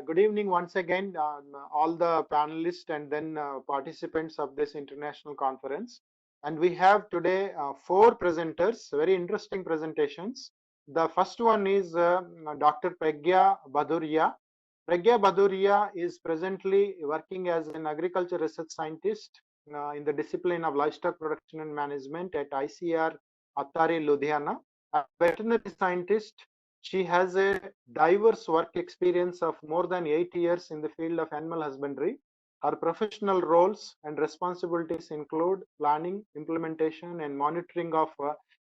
Good evening once again, all the panelists and then participants of this international conference. And we have today four presenters, very interesting presentations. The first one is Dr. Pragya Bhaduria. Pragya Bhaduria is presently working as an agriculture research scientist in the discipline of livestock production and management at ICR Attari, Ludhiana. A veterinary scientist, she has a diverse work experience of more than 8 years in the field of animal husbandry. Her professional roles and responsibilities include planning, implementation, and monitoring of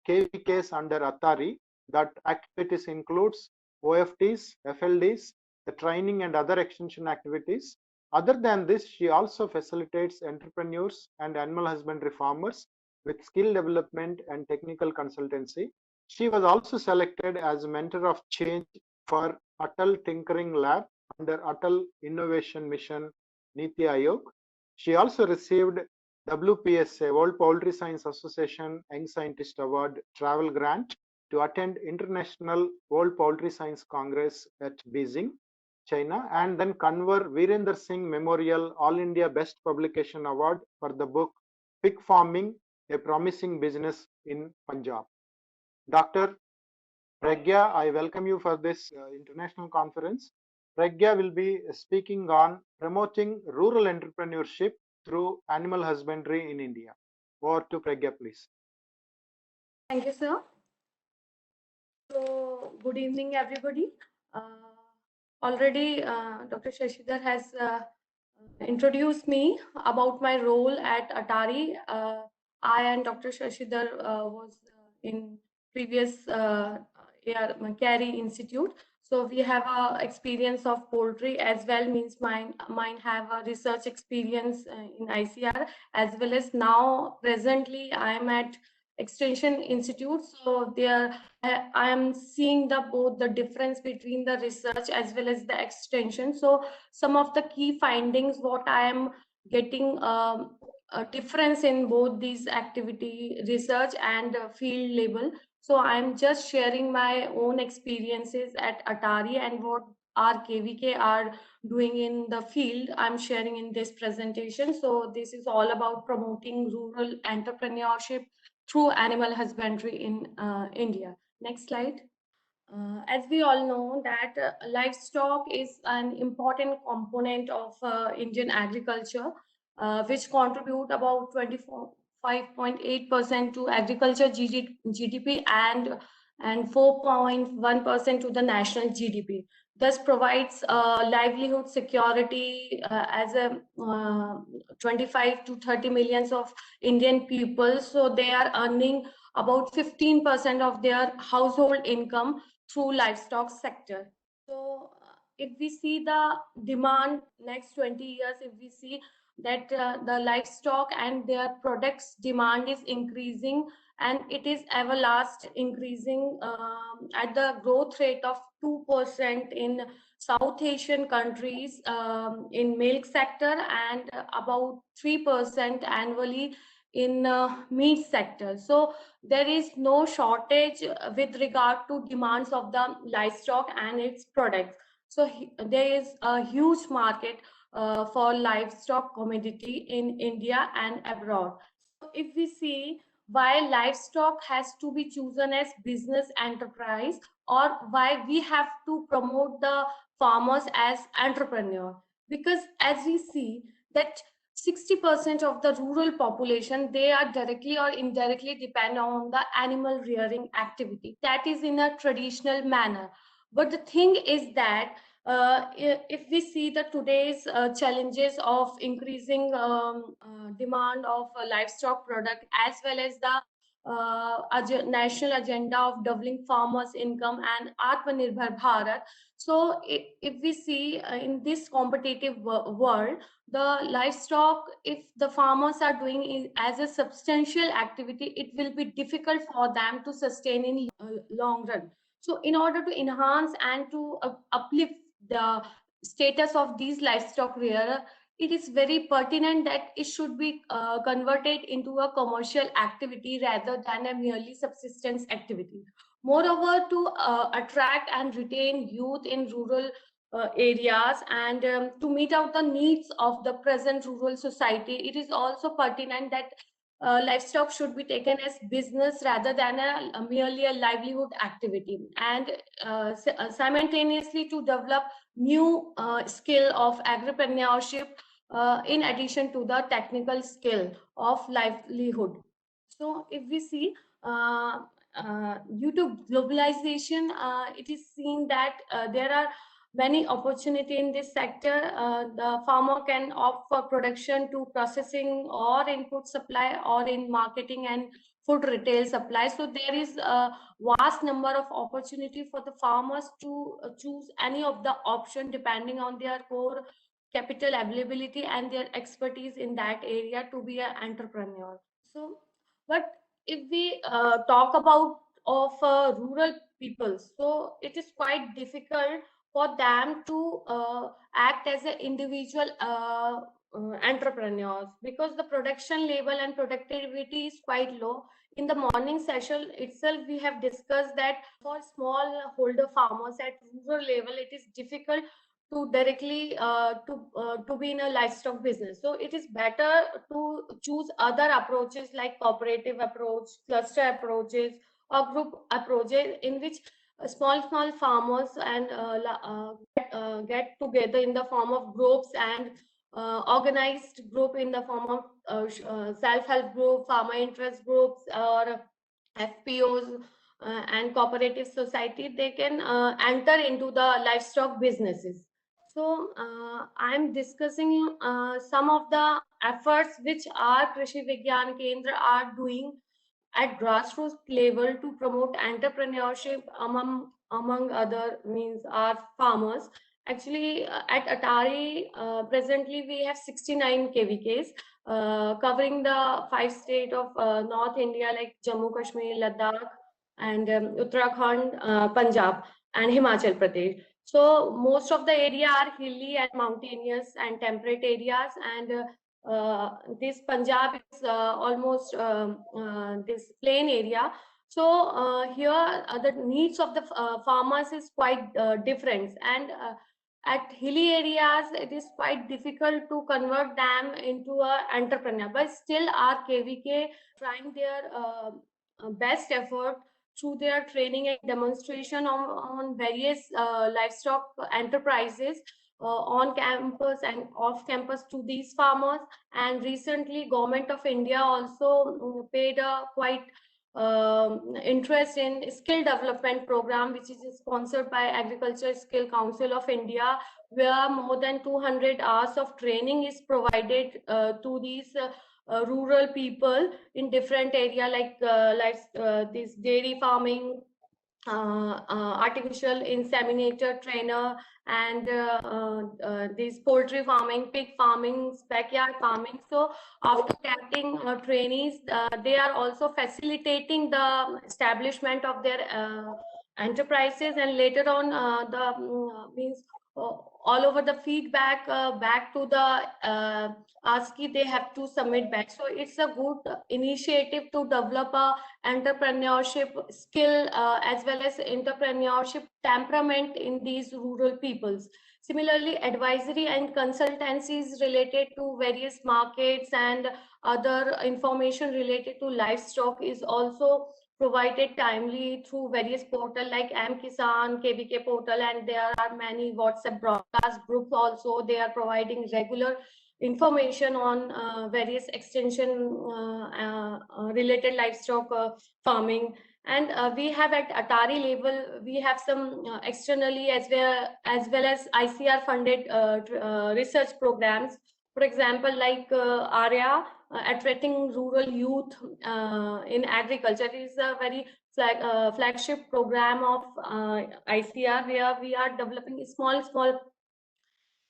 KVKs under Attari. That activities includes OFTs, FLDs, the training and other extension activities. Other than this, she also facilitates entrepreneurs and animal husbandry farmers with skill development and technical consultancy. She was also selected as mentor of change for Atal Tinkering Lab under Atal Innovation Mission Niti Aayog. She also received WPSA, World Poultry Science Association Young Scientist Award travel grant to attend International World Poultry Science Congress at Beijing, China, and then confer Virender Singh Memorial All India Best Publication Award for the book Pig Farming, a Promising Business in Punjab. Dr. Pragya, I welcome you for this international conference. Pragya will be speaking on promoting rural entrepreneurship through animal husbandry in India. Over to Pragya, please. Thank you, sir. So, good evening, everybody. Already, Dr. Shashidhar has introduced me about my role at Attari. I and Dr. Shashidhar was in previous Carey Institute. So we have a experience of poultry as well, means mine have a research experience in ICR, as well as now presently I am at Extension Institute. So there I am seeing both the difference between the research as well as the extension. So some of the key findings what I am getting a difference in both these activity, research and field label. So I'm just sharing my own experiences at Attari and what our KVK are doing in the field. I'm sharing in this presentation. So this is all about promoting rural entrepreneurship through animal husbandry in India. Next slide. As we all know that livestock is an important component of Indian agriculture, which contribute about 25.8% to agriculture GDP and 4.1% to the national GDP. Thus provides livelihood security as a 25 to 30 millions of Indian people. So they are earning about 15% of their household income through livestock sector. So if we see the demand next 20 years, if we see that the livestock and their products demand is increasing and it is everlast increasing at the growth rate of 2% in South Asian countries in milk sector and about 3% annually in meat sector. So there is no shortage with regard to demands of the livestock and its products. So there is a huge market for livestock commodity in India and abroad. So if we see why livestock has to be chosen as business enterprise, or why we have to promote the farmers as entrepreneur, because as we see that 60% of the rural population, they are directly or indirectly depend on the animal rearing activity. That is in a traditional manner. But the thing is that if we see the today's challenges of increasing demand of livestock product, as well as the national agenda of doubling farmers' income and Atmanirbhar Bharat. So if we see in this competitive world, the livestock, if the farmers are doing it as a substantial activity, it will be difficult for them to sustain in long run. So in order to enhance and to uplift the status of these livestock rearer, it is very pertinent that it should be converted into a commercial activity rather than a merely subsistence activity. Moreover, to attract and retain youth in rural areas, and to meet out the needs of the present rural society, it is also pertinent that livestock should be taken as business rather than merely a livelihood activity, and simultaneously to develop new skill of agripreneurship in addition to the technical skill of livelihood. So if we see, due to globalization, it is seen that there are many opportunity in this sector. The farmer can opt for production to processing or input supply or in marketing and food retail supply. So there is a vast number of opportunity for the farmers to choose any of the option depending on their core capital availability and their expertise in that area to be an entrepreneur. So, but if we talk about of rural people, so it is quite difficult for them to act as an individual entrepreneurs, because the production level and productivity is quite low. In the morning session itself, we have discussed that for small holder farmers at rural level, it is difficult to directly to be in a livestock business. So it is better to choose other approaches like cooperative approach, cluster approaches, or group approaches, in which small farmers and get together in the form of groups, and organized group in the form of self-help group, farmer interest groups, or FPOs, and cooperative society. They can enter into the livestock businesses. So I'm discussing some of the efforts which our Krishi Vigyan Kendra are doing at grassroots level to promote entrepreneurship among other means our farmers. Actually, at Atari, presently we have 69 KVKs covering the 5 states of North India like Jammu Kashmir, Ladakh, and Uttarakhand, Punjab, and Himachal Pradesh. So most of the area are hilly and mountainous and temperate areas, and this Punjab is almost this plain area. So here the needs of the farmers is quite different, and at hilly areas it is quite difficult to convert them into a entrepreneur. But still, our KVK trying their best effort through their training and demonstration on various livestock enterprises on campus and off campus to these farmers. And recently government of India also paid a quite interest in skill development program, which is sponsored by Agriculture Skill Council of India, where more than 200 hours of training is provided to these rural people in different area like this dairy farming, artificial inseminator trainer, and this poultry farming, pig farming, backyard farming. So after getting trainees, they are also facilitating the establishment of their enterprises, and later on the means all over the feedback back to the ASCII, they have to submit back. So it's a good initiative to develop a entrepreneurship skill as well as entrepreneurship temperament in these rural peoples. Similarly, advisory and consultancies related to various markets and other information related to livestock is also provided timely through various portal like M-Kisan, KVK portal, and there are many WhatsApp broadcast groups also. They are providing regular information on various extension related livestock farming. And we have at Atari level, we have some externally as well as ICR funded research programs. For example, like ARYA, attracting rural youth in agriculture, is a very flagship program of ICR, where we are developing small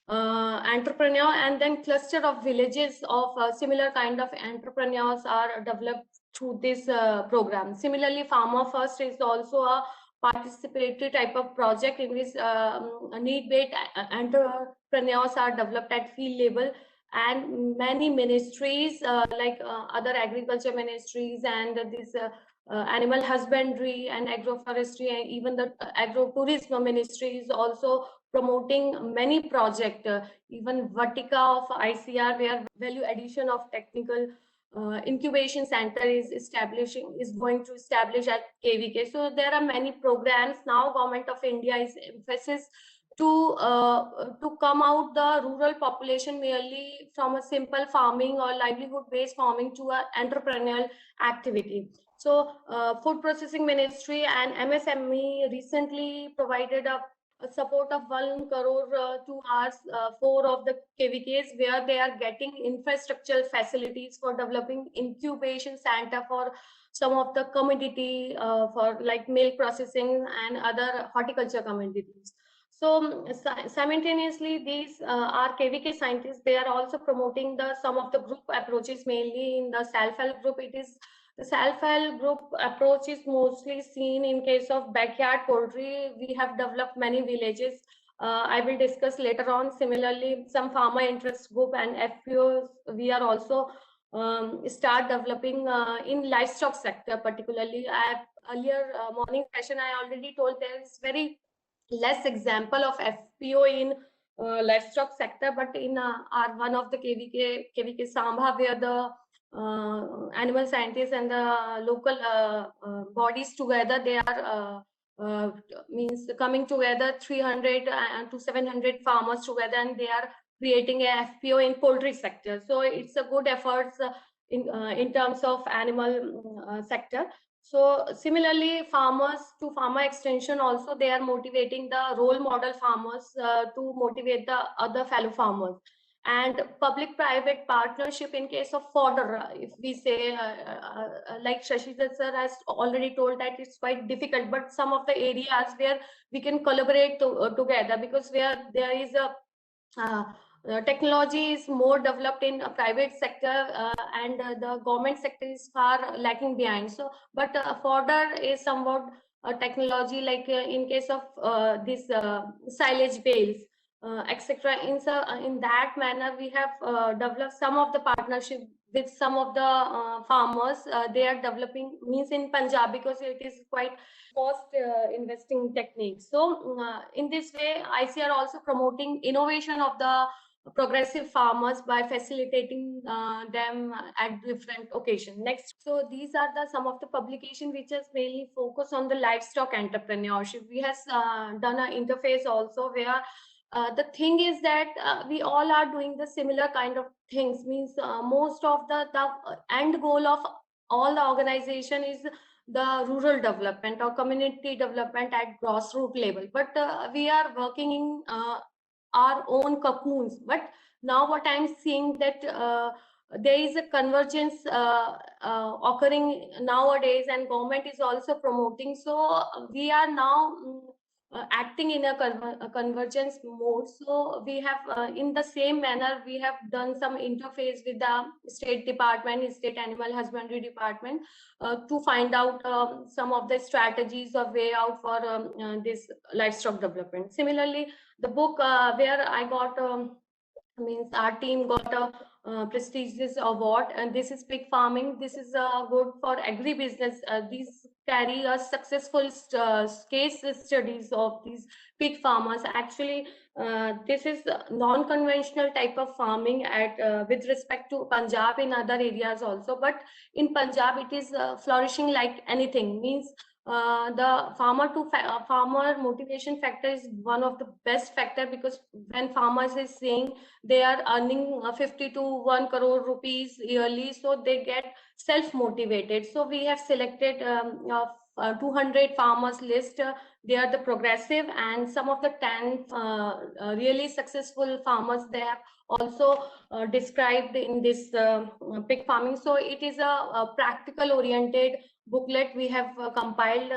entrepreneur, and then cluster of villages of similar kind of entrepreneurs are developed through this program. Similarly, Farmer First is also a participatory type of project in which need-based entrepreneurs are developed at field level, and many ministries like other agriculture ministries and this animal husbandry and agroforestry, and even the agro-tourism ministry is also promoting many projects, even Vertica of ICR, where value addition of technical incubation center is going to establish at KVK. So there are many programs now. Government of India is emphasis to come out the rural population merely from a simple farming or livelihood based farming to an entrepreneurial activity. So Food Processing Ministry and MSME recently provided a support of 1 crore to our 4 of the KVKs, where they are getting infrastructural facilities for developing incubation center for some of the commodity for like milk processing and other horticulture commodities. So simultaneously, these are KVK scientists. They are also promoting the some of the group approaches, mainly in the self-help group. It is the self-help group approach is mostly seen in case of backyard poultry. We have developed many villages. I will discuss later on. Similarly, some farmer interest group and FPOs, we are also start developing in livestock sector, particularly. At earlier morning session, I already told there is very less example of FPO in livestock sector, but in our one of the KVK Sambha, where the animal scientists and the local bodies together, they are means coming together 300 to 700 farmers together, and they are creating a FPO in poultry sector. So it's a good efforts in terms of animal sector. So similarly, farmers to farmer extension also, they are motivating the role model farmers to motivate the other fellow farmers. And public-private partnership in case of fodder, if we say, like Shashidhar sir has already told that it's quite difficult, but some of the areas where we can collaborate together, because where there is a technology is more developed in a private sector and the government sector is far lacking behind. So, but fodder is somewhat technology like in case of this silage bales, etc. In that manner, we have developed some of the partnership with some of the farmers. They are developing means in Punjab, because it is quite cost investing techniques. So in this way, ICR also promoting innovation of the progressive farmers by facilitating them at different occasions. Next, so these are the some of the publication which has mainly focused on the livestock entrepreneurship. We has done an interface also where the thing is that we all are doing the similar kind of things. Means most of the end goal of all the organization is the rural development or community development at grassroots level. But we are working in our own cocoons. But now what I'm seeing that there is a convergence occurring nowadays, and government is also promoting. So we are now acting in a convergence mode. So we have in the same manner, we have done some interface with the state department, state animal husbandry department, to find out some of the strategies or way out for this livestock development. Similarly, the book where I got means our team got a prestigious award, and this is pig farming. This is good for agribusiness. These carry a successful case studies of these pig farmers. Actually, this is non-conventional type of farming at with respect to Punjab, in other areas also, but in Punjab it is flourishing like anything. Means the farmer motivation factor is one of the best factor, because when farmers is saying they are earning 50 to 1 crore rupees yearly, so they get self motivated. So we have selected 200 farmers list. They are the progressive, and some of the 10 really successful farmers they have also described in this pig farming. So it is a practical oriented booklet we have compiled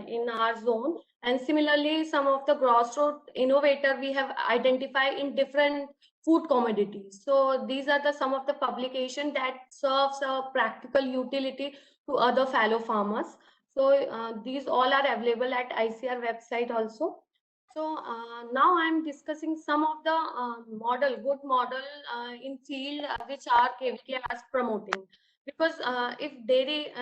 in our zone. And similarly, some of the grassroots innovator we have identified in different food commodities. So these are the some of the publication that serves a practical utility to other fellow farmers. So these all are available at ICR website also. So now I'm discussing some of the good model in field which our KVK is promoting. Because if dairy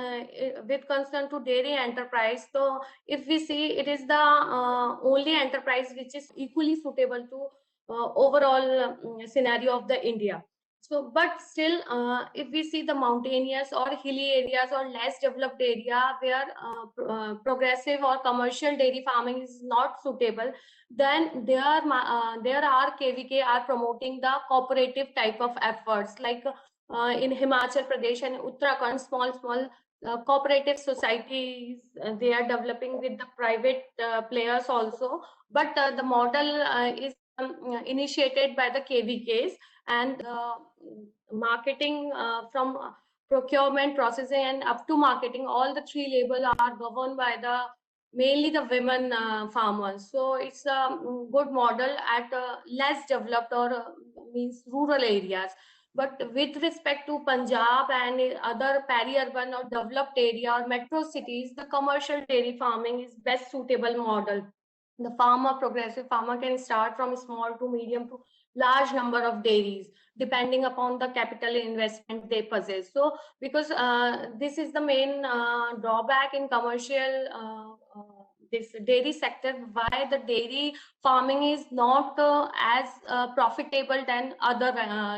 with concern to dairy enterprise, so if we see, it is the only enterprise which is equally suitable to overall scenario of the India. So but still, if we see the mountainous or hilly areas or less developed area where progressive or commercial dairy farming is not suitable, then there are KVK are promoting the cooperative type of efforts, like in Himachal Pradesh and Uttarakhand, small cooperative societies they are developing with the private players also. But the model is initiated by the KVKs, and marketing from procurement, processing, and up to marketing, all the three labels are governed by the mainly the women farmers. So it's a good model at less developed or means rural areas. But with respect to Punjab and other peri-urban or developed area or metro cities, the commercial dairy farming is best suitable model. The farmer, progressive farmer, can start from small to medium to large number of dairies, depending upon the capital investment they possess. So because this is the main drawback in commercial this dairy sector, why the dairy farming is not as profitable than other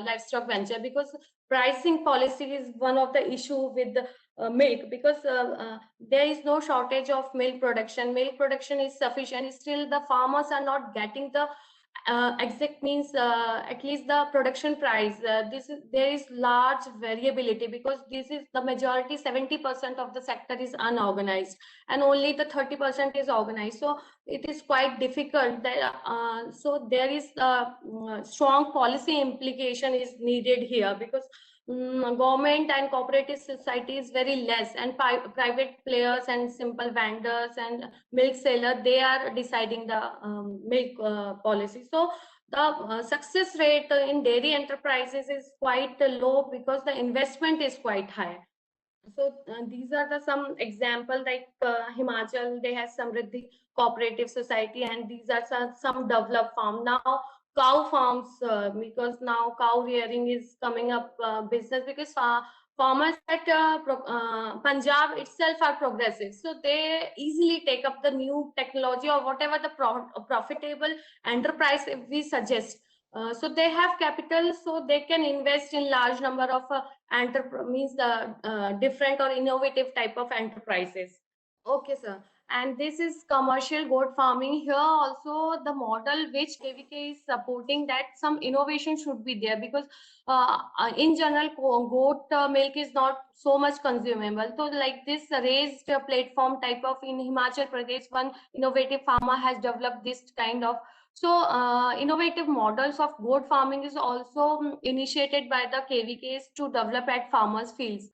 livestock venture, because pricing policy is one of the issue with the milk, because there is no shortage of milk production is sufficient, still the farmers are not getting the exact means at least the production price. This is there is large variability, because this is the majority 70% of the sector is unorganized and only the 30% is organized. So it is quite difficult that so there is strong policy implication is needed here, because government and cooperative society is very less, and private players and simple vendors and milk seller, they are deciding the milk policy. So the success rate in dairy enterprises is quite low, because the investment is quite high. So these are the some example, like Himachal, they have Samriddhi Cooperative Society, and these are some developed farm. Now cow farms, because now cow rearing is coming up business, because farmers at Punjab itself are progressive, so they easily take up the new technology or whatever the profitable enterprise if we suggest. So they have capital, so they can invest in large number of means the different or innovative type of enterprises. Okay, sir. And this is commercial goat farming. Here also the model which KVK is supporting, that some innovation should be there, because in general goat milk is not so much consumable. So like this raised platform type of in Himachal Pradesh, one innovative farmer has developed this kind of. So innovative models of goat farming is also initiated by the KVKs to develop at farmers' fields.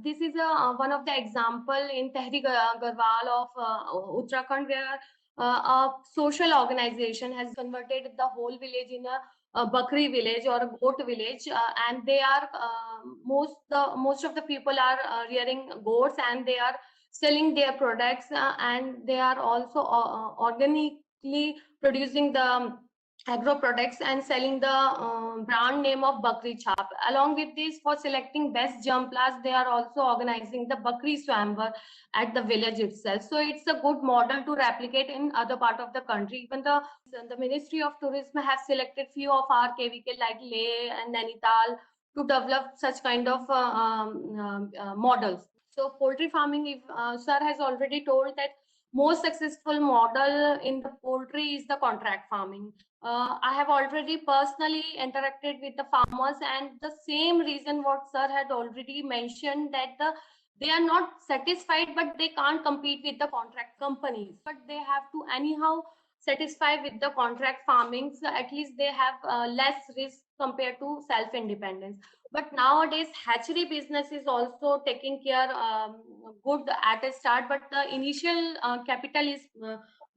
This is one of the example in Tehri Garhwal of Uttarakhand, where a social organization has converted the whole village in a Bakri village or a goat village, and they are most of the people are rearing goats, and they are selling their products, and they are also organically producing the agro products and selling the brand name of Bakri Chap. Along with this, for selecting best Jamplas, they are also organizing the Bakri Swambar at the village itself. So it's a good model to replicate in other part of the country. Even the Ministry of Tourism has selected few of our KVK like Leh and Nainital to develop such kind of models. So poultry farming, if sir has already told that most successful model in the poultry is the contract farming. I have already personally interacted with the farmers, and the same reason what sir had already mentioned, that they are not satisfied, but they can't compete with the contract companies. But they have to anyhow satisfy with the contract farming. So at least they have less risk compared to self-independence. But nowadays, hatchery business is also taking care good at a start, but the initial capital is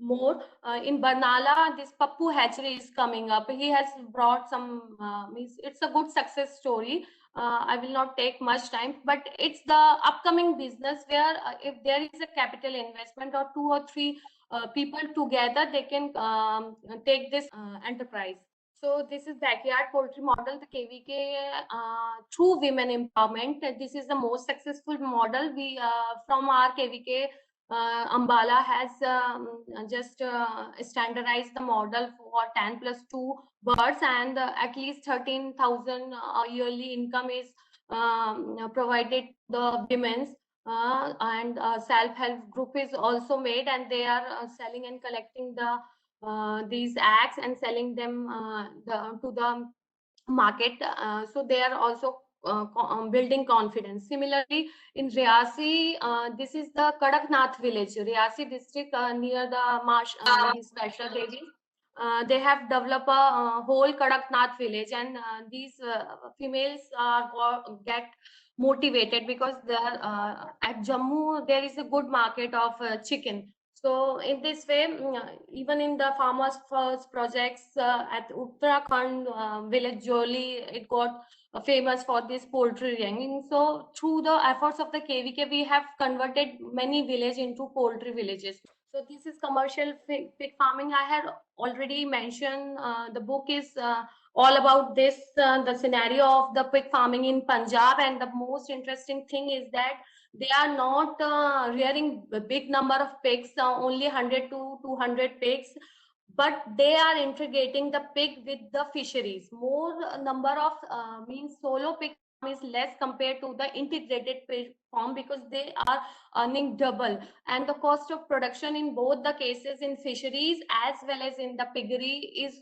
more. In Barnala, this Pappu hatchery is coming up. He has brought some, it's a good success story. I will not take much time, but it's the upcoming business where if there is a capital investment or two or three people together, they can take this enterprise. So this is backyard poultry model, the KVK through women empowerment. This is the most successful model. We from our KVK Ambala has just standardized the model for 10+2 birds, and at least 13,000 yearly income is provided the women's. And self-help group is also made, and they are selling and collecting these eggs and selling them to the market. So they are also building confidence. Similarly, in Riyasi, this is the Kadaknath village, Riyasi district, near the Marsh, these Vaishno Devi. They have developed a whole Kadaknath village, and these females get motivated because at Jammu there is a good market of chicken. So in this way, even in the farmers first projects at Uttarakhand village Joli, it got famous for this poultry rearing. So through the efforts of the KVK, we have converted many villages into poultry villages. So this is commercial pig farming. I had already mentioned the book is all about this, the scenario of the pig farming in Punjab. And the most interesting thing is that they are not rearing a big number of pigs, only 100 to 200 pigs, but they are integrating the pig with the fisheries. More number of means solo pig farm is less compared to the integrated pig farm, because they are earning double, and the cost of production in both the cases, in fisheries as well as in the piggery, is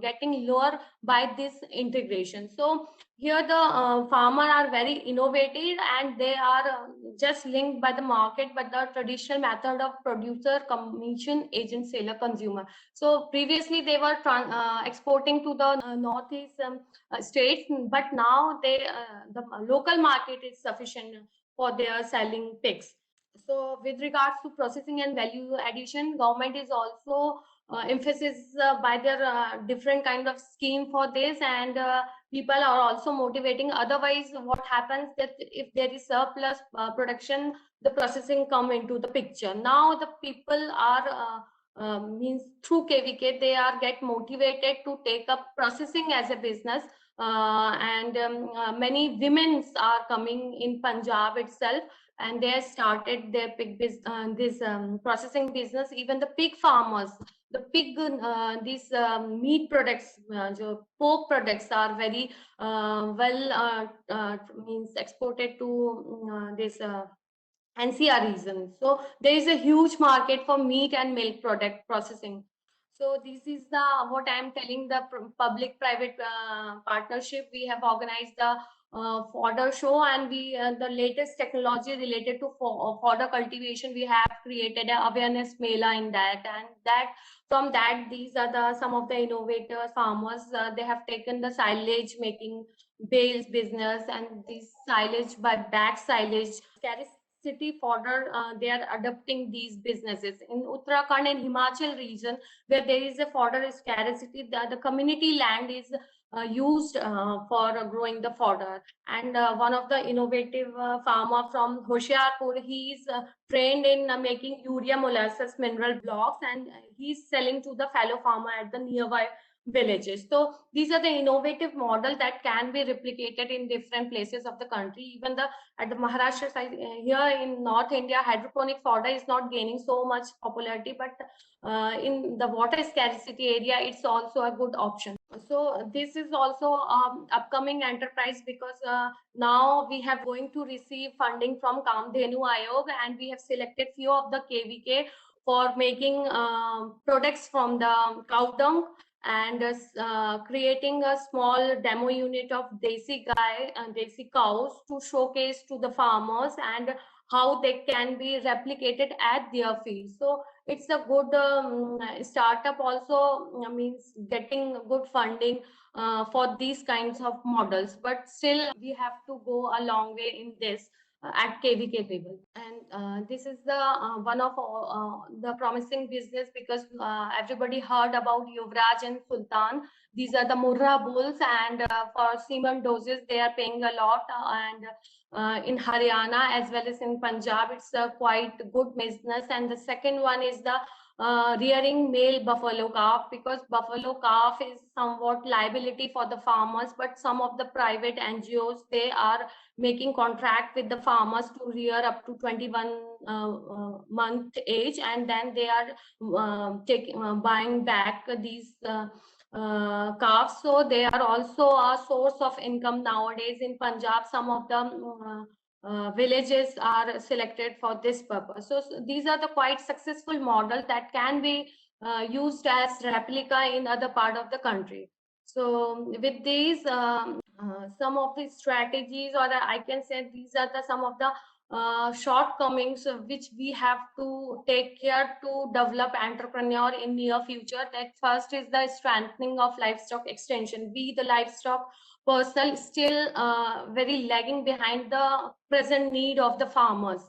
getting lower by this integration. So here the farmer are very innovative, and they are just linked by the market, but the traditional method of producer, commission, agent, seller, consumer. So previously they were exporting to the northeast states, but now the local market is sufficient for their selling pigs. So with regards to processing and value addition, government is also emphasis by their different kind of scheme for this, and people are also motivating. Otherwise, what happens that if there is surplus production, the processing come into the picture. Now the people are means through KVK, they are get motivated to take up processing as a business. And many women are coming in Punjab itself, and they started their pig this processing business. Even the pig farmers, the pig these meat products, pork products are very means exported to this NCR region. So there is a huge market for meat and milk product processing. So this is the what I am telling, the public-private partnership. We have organized the fodder show, and we the latest technology related to fodder cultivation. We have created an awareness mela in that, and that from that these are the some of the innovators farmers. They have taken the silage making bales business, and this silage by bag silage city fodder, they are adopting these businesses. In Uttarakhand and Himachal region, where there is a fodder scarcity, the community land is used for growing the fodder. And one of the innovative farmer from Hoshiarpur, he is trained in making urea molasses mineral blocks, and he's selling to the fellow farmer at the nearby villages. So these are the innovative model that can be replicated in different places of the country. Even the at the Maharashtra side, here in North India, hydroponic fodder is not gaining so much popularity, but in the water scarcity area, it's also a good option. So this is also upcoming enterprise, because now we have going to receive funding from Kamdhenu Ayog, and we have selected few of the KVK for making products from the cow dung, and creating a small demo unit of desi desi cows to showcase to the farmers, and how they can be replicated at their field. So it's a good startup also, means getting good funding for these kinds of models. But still we have to go a long way in this at KVK level. And this is the one of the promising business, because everybody heard about Yuvraj and Sultan. These are the Murrah bulls, and for semen doses they are paying a lot. And in Haryana as well as in Punjab, it's a quite good business. And the second one is the rearing male buffalo calf, because buffalo calf is somewhat liability for the farmers, but some of the private NGOs, they are making contract with the farmers to rear up to 21 month age, and then they are buying back these calves. So they are also a source of income nowadays in Punjab. Some of the villages are selected for this purpose. So these are the quite successful models that can be used as replica in other part of the country. So with these, some of the strategies, or I can say these are the some of the shortcomings which we have to take care to develop entrepreneur in near future. That first is the strengthening of livestock extension. We, the livestock personnel, still very lagging behind the present need of the farmers.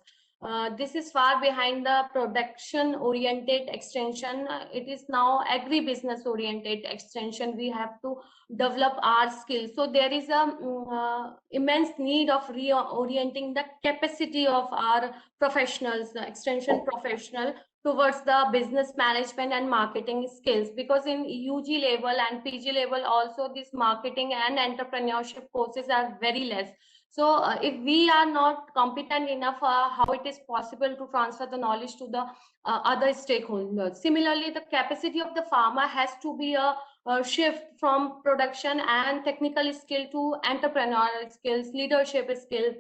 This is far behind the production oriented extension. It is now agri-business oriented extension. We have to develop our skills. So there is a immense need of reorienting the capacity of our professionals, extension professional, towards the business management and marketing skills, because in UG level and PG level also this marketing and entrepreneurship courses are very less. So if we are not competent enough, how it is possible to transfer the knowledge to the other stakeholders. Similarly, the capacity of the farmer has to be a shift from production and technical skill to entrepreneurial skills, leadership skill,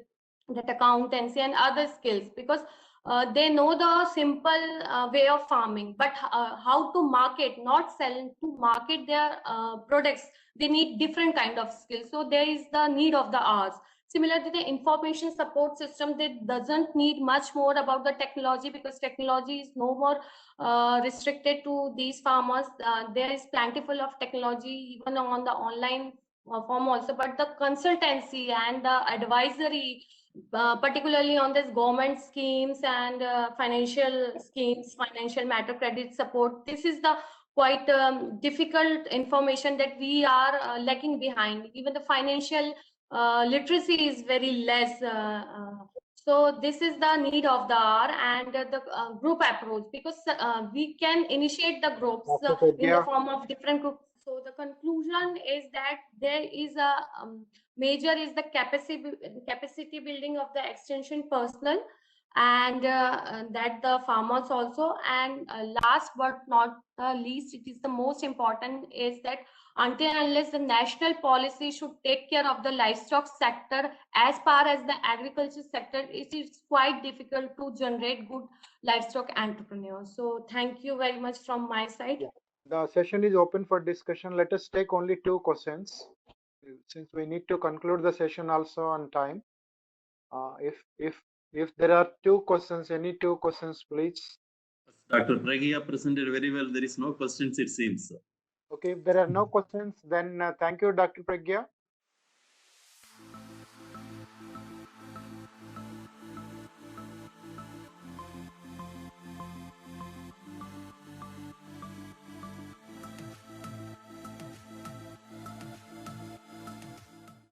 that accountancy and other skills, because they know the simple way of farming, but how to market, not sell, to market their products, they need different kind of skills. So there is the need of the hours. Similarly, the information support system, that doesn't need much more about the technology, because technology is no more restricted to these farmers. There is plentiful of technology even on the online form also, but the consultancy and the advisory, particularly on this government schemes and financial schemes, financial matter credit support, this is the quite difficult information that we are lagging behind. Even the financial literacy is very less. So this is the need of the hour, and the group approach, because we can initiate the groups in the form of different groups. So the conclusion is that there is a major is the capacity building of the extension personnel, and that the farmers also. And last but not least, it is the most important, is that until and unless the national policy should take care of the livestock sector as far as the agriculture sector, it is quite difficult to generate good livestock entrepreneurs. So thank you very much from my side. Yeah. The session is open for discussion. Let us take only 2 questions, since we need to conclude the session also on time. If there are 2 questions, any 2 questions, please. Dr. Pragya presented very well. There is no questions, it seems. Okay, if there are no questions, then thank you, Dr. Pragya.